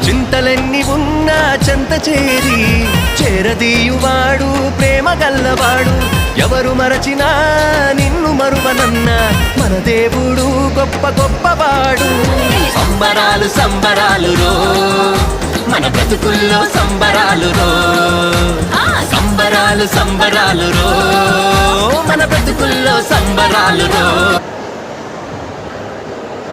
చింతలెన్ని ఉన్నా చెంత చేరి చేరదీయువాడు ప్రేమ గల్లవాడు. ఎవరు మరచినా నిన్ను మరువనన్న మన దేవుడు గొప్ప గొప్పవాడు. సంబరాలు సంబరాలు రో మన బ్రతుకుల్లో సంబరాలు రో, సంబరాలు సంబరాలు రో మన బ్రతుకుల్లో సంబరాలు రో.